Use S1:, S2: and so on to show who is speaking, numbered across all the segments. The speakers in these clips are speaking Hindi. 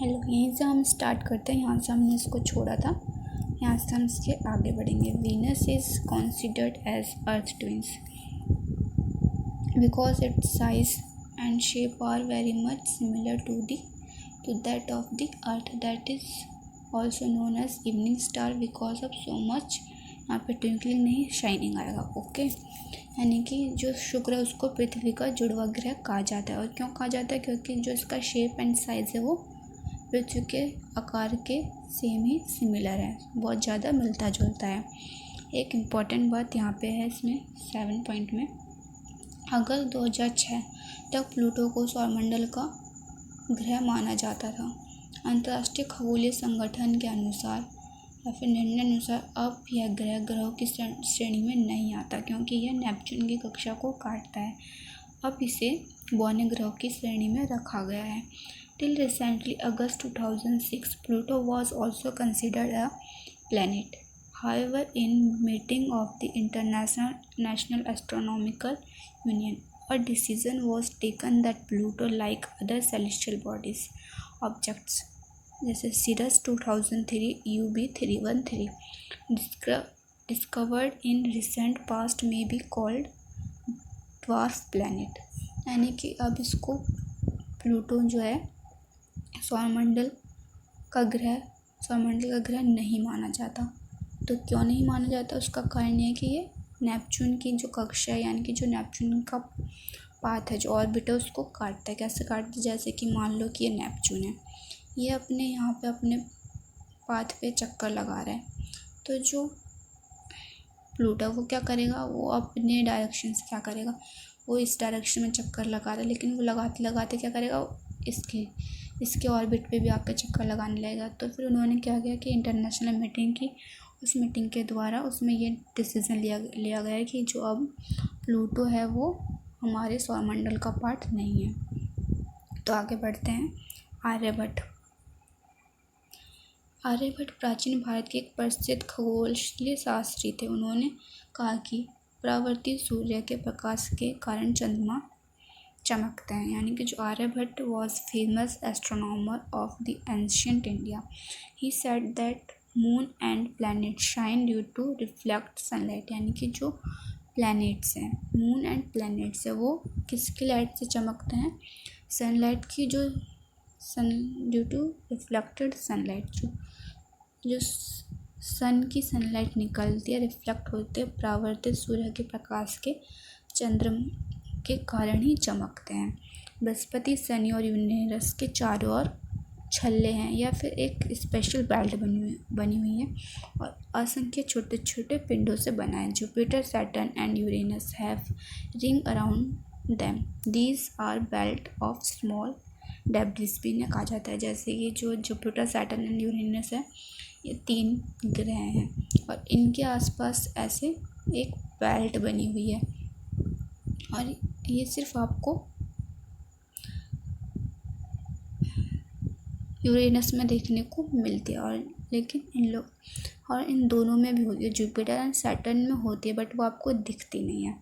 S1: हेलो, यहीं से हम स्टार्ट करते हैं। यहाँ से हमने इसको छोड़ा था, यहाँ से हम इसके आगे बढ़ेंगे। Venus is considered as Earth twins because its size and shape are very much similar to that of the Earth. That is also known as evening star because of so much, यहाँ पे ट्विंकलिंग नहीं शाइनिंग आएगा। ओके, यानी कि जो शुक्र है उसको पृथ्वी का जुड़वा ग्रह कहा जाता है। और क्यों कहा जाता है? क्योंकि जो इसका शेप एंड साइज़ है वो पृथ्वी के आकार के सेम ही सिमिलर है, बहुत ज़्यादा मिलता जुलता है। एक इम्पॉर्टेंट बात यहाँ पे है इसमें 7 पॉइंट में, अगर 2006 तक प्लूटो को सौरमंडल का ग्रह माना जाता था, अंतर्राष्ट्रीय खगोलीय संगठन के अनुसार या फिर निर्णय अनुसार अब यह ग्रहों की श्रेणी में नहीं आता, क्योंकि यह नेपच्यून की कक्षा को काटता है। अब इसे बौने ग्रहों की श्रेणी में रखा गया है। Till recently, August 2006, Pluto was also considered a planet. However, in meeting of the National Astronomical Union, a decision was taken that Pluto, like other celestial bodies, objects, जैसे Sirius 2003 UB313, discovered in recent past may be called dwarf planet। यानी कि अब इसको प्लूटो जो है सौरमंडल का ग्रह नहीं माना जाता। तो क्यों नहीं माना जाता? उसका कारण ये है कि ये नेपच्यून की जो कक्षा है, यानी कि जो नेपच्यून का पाथ है, जो ऑर्बिट है, उसको काटता है। कैसे काटता है? जैसे कि मान लो कि ये नेपच्यून है, ये अपने यहाँ पे अपने पाथ पे चक्कर लगा रहा है, तो जो प्लूटो वो क्या करेगा? वो अपने डायरेक्शन से क्या करेगा? वो इस डायरेक्शन में चक्कर लगा रहा है, लेकिन वो लगाते लगाते क्या करेगा? इसके ऑर्बिट पे भी आकर चक्कर लगाने लगेगा। तो फिर उन्होंने क्या किया कि इंटरनेशनल मीटिंग की, उस मीटिंग के द्वारा उसमें ये डिसीज़न लिया गया है कि जो अब प्लूटो है वो हमारे सौरमंडल का पार्ट नहीं है। तो आगे बढ़ते हैं। आर्यभट्ट प्राचीन भारत के एक प्रसिद्ध खगोलीय शास्त्री थे। उन्होंने कहा कि परावर्तित सूर्य के प्रकाश के कारण चंद्रमा चमकते हैं। यानी कि जो Aryabhata was famous astronomer of the ancient India. He said that moon and planet shine due to reflect sunlight. यानी कि जो प्लैनेट्स हैं, मून एंड प्लैनेट्स है, वो किसकी लाइट से चमकते हैं? सनलाइट की, जो ड्यू टू रिफ्लेक्टेड सनलाइट, जो सन की सनलाइट निकलती है, रिफ्लेक्ट होते हैं परावर्तित सूर्य के प्रकाश के चंद्रमा के कारण ही चमकते हैं। बृहस्पति, शनि और यूरेनस के चारों ओर छल्ले हैं या फिर एक स्पेशल बेल्ट बनी हुई है और असंख्य छोटे छोटे पिंडों से बना है। Jupiter, Saturn and Uranus have ring around them. These are belt of small debris भी इन्हें कहा जाता है। जैसे कि जो जुपिटर, सैटर्न एंड यूरेनस है, ये 3 ग्रह हैं और इनके आसपास ऐसे एक बेल्ट बनी हुई है और ये सिर्फ आपको यूरेनस में देखने को मिलती है, और लेकिन इन दोनों में भी होती है। जुपिटर एंड सैटर्न में होती है, बट वो आपको दिखती नहीं है।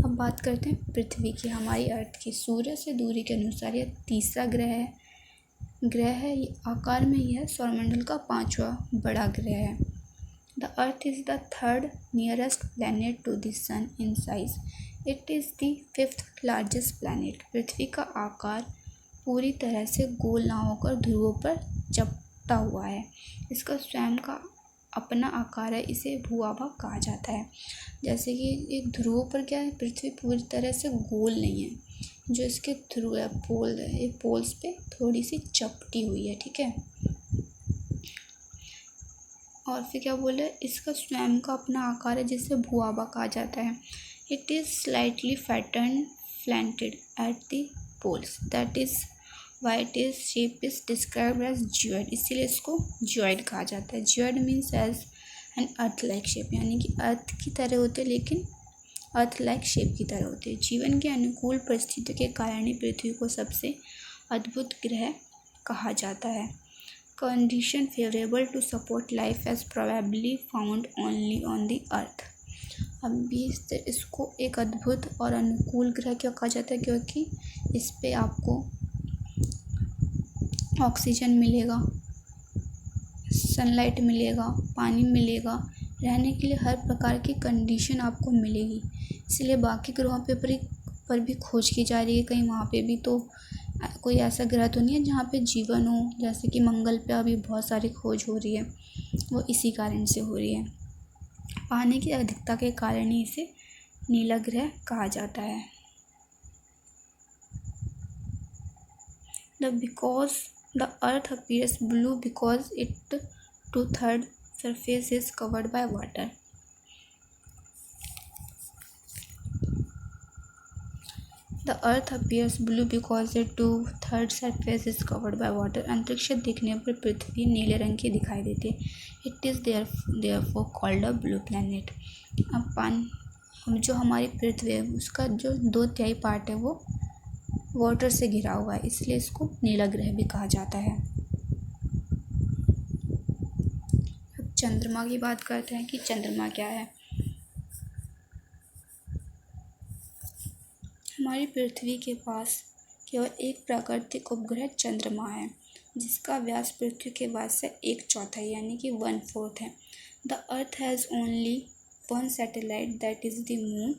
S1: अब बात करते हैं पृथ्वी की, हमारी अर्थ की। सूर्य से दूरी के अनुसार यह तीसरा ग्रह है। ये आकार में यह सौरमंडल का 5वां बड़ा ग्रह है। The Earth is the third nearest planet to the Sun in size. It is the 5th largest planet. पृथ्वी का आकार पूरी तरह से गोल ना होकर ध्रुवों पर चपटा हुआ है। इसका स्वयं का अपना आकार है, इसे भूआभा कहा जाता है। जैसे कि एक ध्रुवों पर क्या है, पृथ्वी पूरी तरह से गोल नहीं है, जो इसके ध्रुव है, पोल है, ये पोल्स पे थोड़ी सी चपटी हुई है। ठीक है, और फिर क्या बोले, इसका स्वयं का अपना आकार है जिसे भूआभा कहा जाता है। It is slightly flatten flattened at the poles, that is why it is shape is described as geoid. इसीलिए इसको जियोइड कहा जाता है। Geoid means as an earth like shape, यानी कि अर्थ की तरह होते हैं लेकिन अर्थ लाइक शेप की तरह होते हैं। जीवन के अनुकूल परिस्थितियों के कारण ही पृथ्वी को सबसे अद्भुत ग्रह कहा जाता है। Condition favorable to support life as probably found only on the earth। अब भी इसको एक अद्भुत और अनुकूल ग्रह क्यों कहा जाता है, क्योंकि इस पे आपको ऑक्सीजन मिलेगा, सनलाइट मिलेगा, पानी मिलेगा, रहने के लिए हर प्रकार की कंडीशन आपको मिलेगी। इसलिए बाकी ग्रहों पर भी खोज की जा रही है, कहीं वहाँ पे भी तो कोई ऐसा ग्रह तो नहीं है जहाँ पे जीवन हो। जैसे कि मंगल पे अभी बहुत सारी खोज हो रही है, वो इसी कारण से हो रही है। पानी की अधिकता के कारण ही इसे नीला ग्रह कहा जाता है। The earth appears blue because its 2/3 surface is covered by water. The earth appears blue because its 2/3 surface is covered by water. अंतरिक्ष देखने पर पृथ्वी नीले रंग की दिखाई देती है। It is therefore called a blue planet. अब जो हमारी पृथ्वी है उसका जो 2/3 पार्ट है वो वाटर से घिरा हुआ है, इसलिए इसको नीला ग्रह भी कहा जाता है। अब चंद्रमा की बात करते हैं कि चंद्रमा क्या है। हमारी पृथ्वी के पास केवल एक प्राकृतिक उपग्रह चंद्रमा है, जिसका व्यास पृथ्वी के व्यास से 1/4 यानी कि 1/4 है। The earth has only one satellite that is the moon.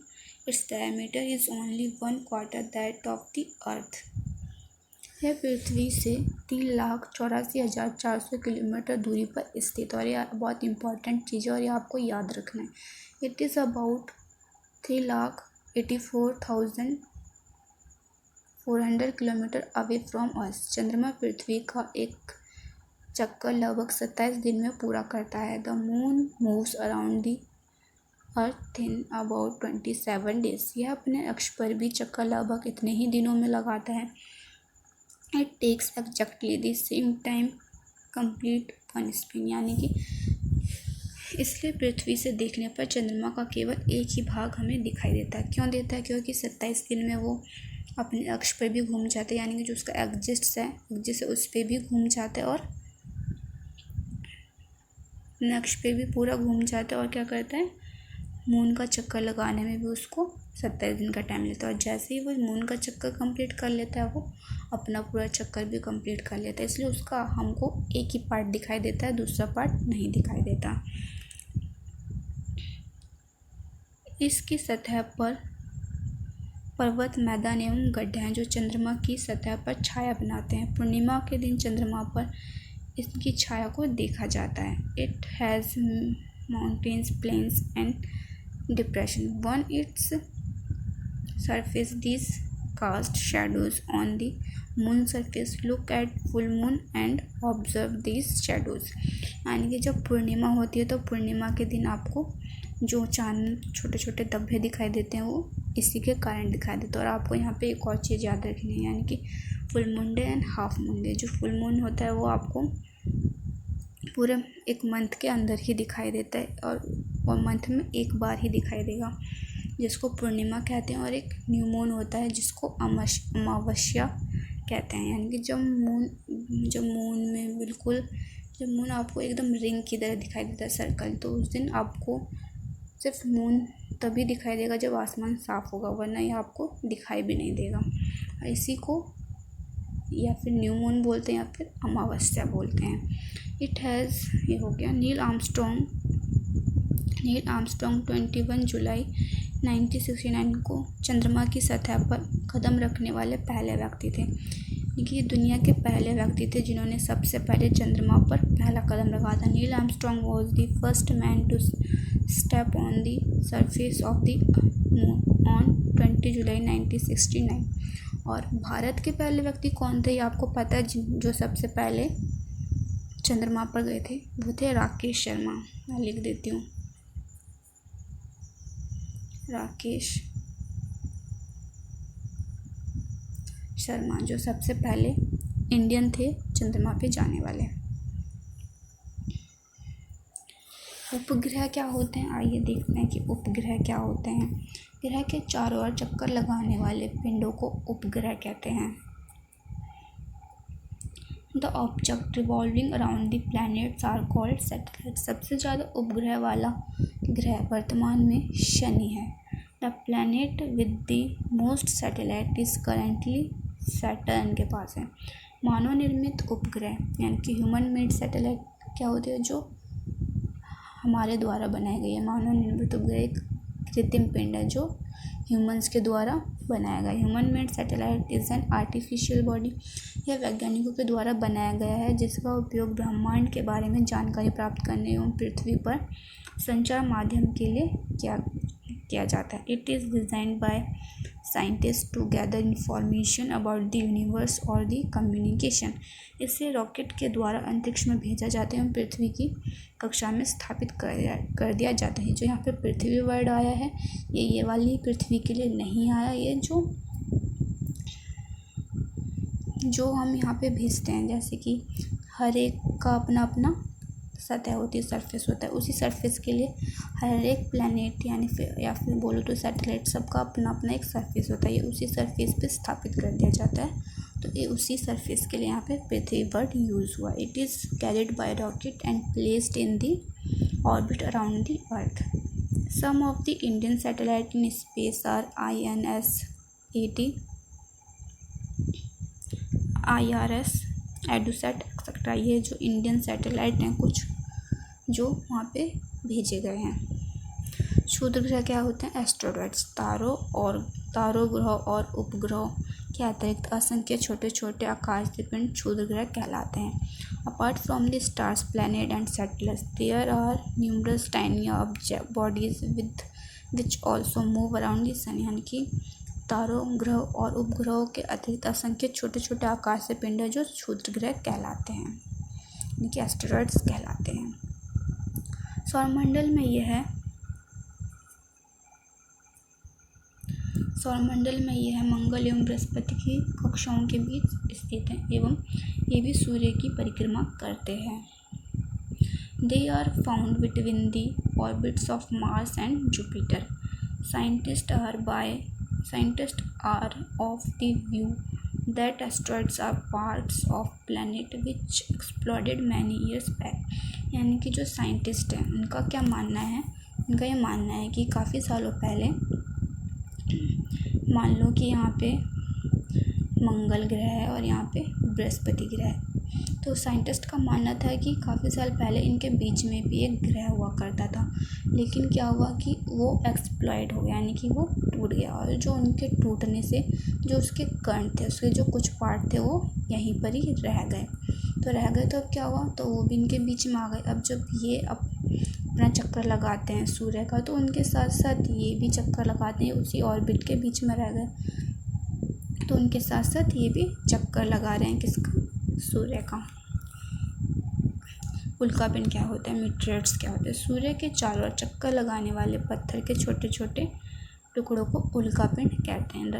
S1: Its diameter is only 1/4 that of the earth. यह पृथ्वी से 3,84,400 किलोमीटर दूरी पर स्थित, और यह बहुत इम्पोर्टेंट चीज़ है और ये आपको याद रखना है। It is about 3,84,400 kilometre away from earth. चंद्रमा पृथ्वी का एक चक्कर लगभग 27 दिन में पूरा करता है। The moon moves around the earth in about 27 days. यह अपने अक्ष पर भी चक्कर लगभग इतने ही दिनों में लगाता है। It takes exactly the same time complete one spin, यानी कि इसलिए पृथ्वी से देखने पर चंद्रमा का केवल एक ही भाग हमें दिखाई देता है। क्यों देता है? क्योंकि 27 दिन में वो अपने अक्ष पर भी घूम जाता है, यानी कि जो उसका एक्सिस है उस पर भी घूम जाता है और अपने अक्ष पे भी पूरा घूम जाता है, और क्या करता है, मून का चक्कर लगाने में भी उसको 27 दिन का टाइम लेता है। और जैसे ही वो मून का चक्कर कंप्लीट कर लेता है, वो अपना पूरा चक्कर भी कंप्लीट कर लेता है। इसलिए उसका हमको एक ही पार्ट दिखाई देता है, दूसरा पार्ट नहीं दिखाई देता। इसकी सतह पर पर्वत, मैदान एवं गड्ढे हैं जो चंद्रमा की सतह पर छाया बनाते हैं। पूर्णिमा के दिन चंद्रमा पर इसकी छाया को देखा जाता है। It has mountains, plains and depression. On its surface, these cast shadows on the moon surface. Look at full moon and observe these shadows. यानी कि जब पूर्णिमा होती है तो पूर्णिमा के दिन आपको जो चांद छोटे छोटे धब्बे दिखाई देते हैं वो इसी के कारण दिखाई देते हैं। और आपको यहाँ पे एक और चीज़ याद रखनी है, यानी कि full moon day and half moon day. जो फुल मून होता है वो आपको पूरे एक मंथ के अंदर ही दिखाई देता है, और मंथ में एक बार ही दिखाई देगा, जिसको पूर्णिमा कहते हैं। और एक न्यू मून होता है जिसको अमावस्या कहते हैं, यानी कि जब मून आपको एकदम रिंग की तरह दिखाई देता है, सर्कल, तो उस दिन आपको सिर्फ मून तभी दिखाई देगा जब आसमान साफ़ होगा, वरना ये आपको दिखाई भी नहीं देगा। इसी को या फिर न्यू मून बोलते हैं या फिर अमावस्या बोलते हैं। इट हैज़, ये हो गया। नील आर्मस्ट्रॉन्ग 21 जुलाई 1969 को चंद्रमा की सतह पर कदम रखने वाले पहले व्यक्ति थे। ये दुनिया के पहले व्यक्ति थे जिन्होंने सबसे पहले चंद्रमा पर पहला कदम रखा था। Neil Armstrong was the first man to step on the surface of the moon on 20 July 1969। और भारत के पहले व्यक्ति कौन थे ये आपको पता है? जो सबसे पहले चंद्रमा पर गए थे वो थे राकेश शर्मा। मैं लिख देती हूँ, राकेश शर्मा, जो सबसे पहले इंडियन थे चंद्रमा पे जाने वाले। उपग्रह क्या होते हैं? आइए देखते हैं कि उपग्रह क्या होते हैं। ग्रह के चारों ओर चक्कर लगाने वाले पिंडों को उपग्रह कहते हैं। The object revolving around the planets are called satellite. सबसे ज़्यादा उपग्रह वाला ग्रह वर्तमान में शनि है। The planet with the most satellite is currently Saturn के पास है। मानव निर्मित उपग्रह यानी कि ह्यूमन मेड सैटेलाइट क्या होते हैं, जो हमारे द्वारा बनाए गए हैं। मानव निर्मित उपग्रह एक कृत्रिम पिंड है जो ह्यूमंस के द्वारा बनाया गया। Human made satellite is an artificial body. यह वैज्ञानिकों के द्वारा बनाया गया है जिसका उपयोग ब्रह्मांड के बारे में जानकारी प्राप्त करने एवं पृथ्वी पर संचार माध्यम के लिए किया जाता है। It is designed by scientist to gather information about the universe और द कम्युनिकेशन। इसे रॉकेट के द्वारा अंतरिक्ष में भेजा जाता है एवं पृथ्वी की कक्षा में स्थापित कर दिया जाता है। जो यहाँ पे पृथ्वी वर्ड आया है ये वाली पृथ्वी के लिए नहीं आया। ये जो हम यहाँ पे भेजते हैं, जैसे कि हर एक का अपना अपना सतह होती है, सरफेस होता है। उसी सरफेस के लिए हर एक प्लैनेट या फिर बोलो तो सैटेलाइट, सबका अपना अपना एक सरफेस होता है। ये उसी सरफेस पे स्थापित कर दिया जाता है। तो ये उसी सरफेस के लिए यहाँ पे पृथ्वी वर्ड यूज़ हुआ। It is carried by rocket and placed in the orbit around the Earth. Some of the Indian satellite in space are INS-80, IRS, Edusat etcetera. ये जो इंडियन सैटेलाइट हैं कुछ जो वहाँ पे भेजे गए हैं। क्षुद्र ग्रह क्या होते हैं? एस्ट्रॉइड्स। तारों ग्रह और उपग्रहों के अतिरिक्त असंख्य छोटे छोटे आकाशीय पिंड क्षुद्र ग्रह कहलाते हैं। Apart from the stars, planet and satellites, there are numerous tiny bodies which also move around the sun. यानी कि तारों ग्रह और उपग्रहों के अतिरिक्त असंख्य छोटे छोटे आकाशीय पिंड है जो क्षुद्र ग्रह कहलाते हैं, यानी कि एस्टेरॉइड्स कहलाते हैं। सौरमंडल में यह मंगल एवं बृहस्पति की कक्षाओं के बीच स्थित है एवं ये भी सूर्य की परिक्रमा करते हैं। They are found between the orbits of Mars and Jupiter. Scientists are of the view that asteroids are parts of planet which exploded many years back। यानी कि जो साइंटिस्ट हैं उनका क्या मानना है? उनका ये मानना है कि काफ़ी सालों पहले, मान लो कि यहाँ पे मंगल ग्रह है और यहाँ पे बृहस्पति ग्रह है, तो साइंटिस्ट का मानना था कि काफ़ी साल पहले इनके बीच में भी एक ग्रह हुआ करता था, लेकिन क्या हुआ कि वो एक्सप्लॉइड हो गया, यानी कि वो टूट गया। और जो उनके टूटने से जो उसके कण थे, उसके जो कुछ पार्ट थे वो यहीं पर ही रह गए। तो अब क्या हुआ, तो वो भी इनके बीच में आ गए। अब जब ये अपना चक्कर लगाते हैं सूर्य का, तो उनके साथ साथ ये भी चक्कर लगाते हैं, उसी ऑर्बिट के बीच में रह गए। तो उनके साथ साथ ये भी चक्कर लगा रहे हैं किसका? सूर्य का। उल्कापिंड क्या होता है? मीटियोर्स क्या होते हैं? सूर्य के चारों ओर चक्कर लगाने वाले पत्थर के छोटे छोटे टुकड़ों को उल्कापिंड कहते हैं।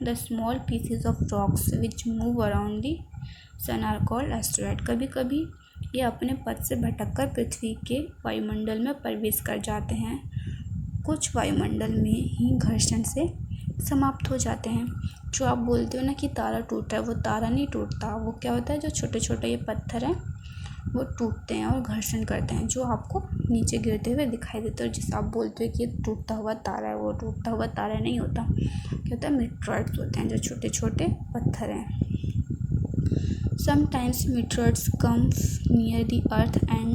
S1: The small pieces of rocks which move around the sun are called asteroid. कभी कभी ये अपने पथ से भटककर पृथ्वी के वायुमंडल में प्रवेश कर जाते हैं। कुछ वायुमंडल में ही घर्षण से समाप्त हो जाते हैं। जो आप बोलते हो ना कि तारा टूटा है, वो तारा नहीं टूटता। वो क्या होता है, जो छोटे छोटे ये पत्थर हैं वो टूटते हैं और घर्षण करते हैं, जो आपको नीचे गिरते हुए दिखाई देते हैं। जिसे आप बोलते हो कि ये टूटता हुआ तारा है, वो टूटता हुआ तारा नहीं होता। क्या होता है? मीटियोर्स होते हैं, जो छोटे छोटे पत्थर हैं। Sometimes meteors come near the earth and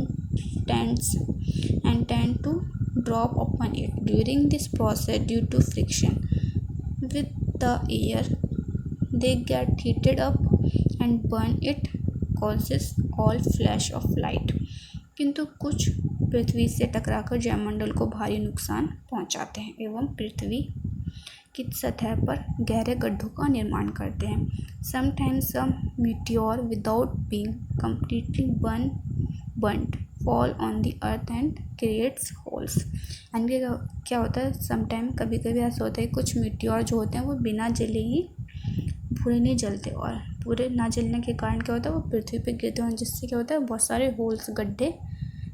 S1: tend to drop upon it. During this process, due to friction with the air, they get heated up and burn. It causes all flash of light। किंतु कुछ पृथ्वी से टकराकर जयमंडल को भारी नुकसान पहुंचाते हैं एवं पृथ्वी की सतह पर गहरे गड्ढों का निर्माण करते हैं। Sometimes some meteor without being completely burnt fall on the earth and creates holes। यानी क्या होता है, समटाइम कभी कभी ऐसा होता है कुछ मीटियोर जो होते हैं वो बिना जले ही पूरे नहीं जलते, और पूरे ना जलने के कारण क्या होता है, वो पृथ्वी पे गिरते हैं, जिससे क्या होता है बहुत सारे होल्स, गड्ढे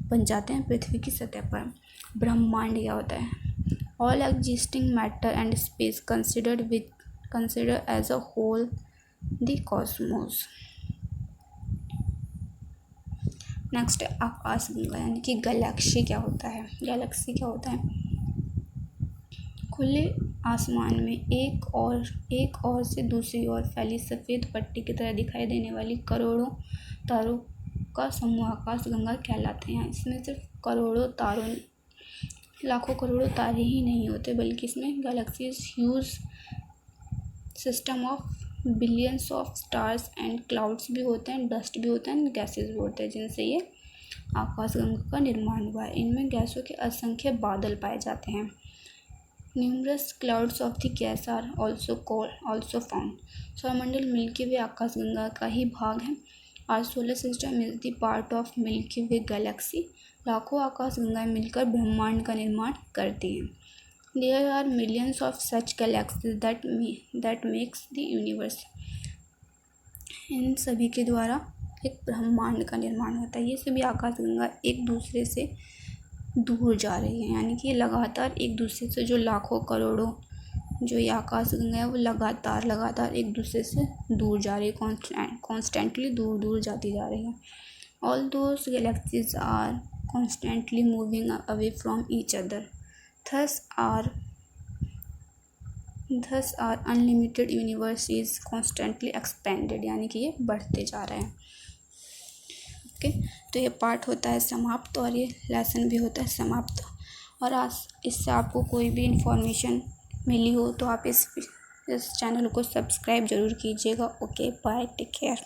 S1: बन जाते हैं पृथ्वी की सतह पर। ब्रह्मांड क्या होता है? All existing matter and space consider as a whole the cosmos। Next आकाश गंगा यानी कि गैलेक्सी क्या होता है। गैलेक्सी क्या होता है? खुले आसमान में एक और से दूसरी ओर फैली सफ़ेद पट्टी की तरह दिखाई देने वाली करोड़ों तारों का समूह आकाश गंगा कहलाते हैं। इसमें सिर्फ करोड़ों तारों, लाखों करोड़ों तारे ही नहीं होते, बल्कि इसमें galaxies huge system of billions of stars and clouds भी होते हैं, डस्ट भी होता है, गैसेज भी होते हैं, जिनसे ये आकाशगंगा का निर्माण हुआ है। इनमें गैसों के असंख्य बादल पाए जाते हैं। Numerous clouds of the gas are also found. सौरमंडल मिल्की वे आकाशगंगा का ही भाग है। Our solar system is the part of Milky Way galaxy. लाखों आकाशगंगाएं मिलकर ब्रह्मांड का निर्माण करती हैं। There are millions of such galaxies that makes the universe. इन सभी के द्वारा एक ब्रह्मांड का निर्माण होता है। ये सभी आकाशगंगा एक दूसरे से दूर जा रही है, यानी कि ये लगातार एक दूसरे से, जो लाखों करोड़ों जो ये आकाशगंगा है वो लगातार एक दूसरे से दूर जा रही है, कॉन्स्टेंटली दूर जाती जा रही है। All those galaxies are constantly moving away from each other, thus our unlimited universe is constantly expanded, यानी कि ये बढ़ते जा रहे हैं। ओके, तो ये पार्ट होता है समाप्त और ये लेसन भी होता है समाप्त। और आज इससे आपको कोई भी इंफॉर्मेशन मिली हो तो आप इस चैनल को सब्सक्राइब ज़रूर कीजिएगा। Okay, bye, take care.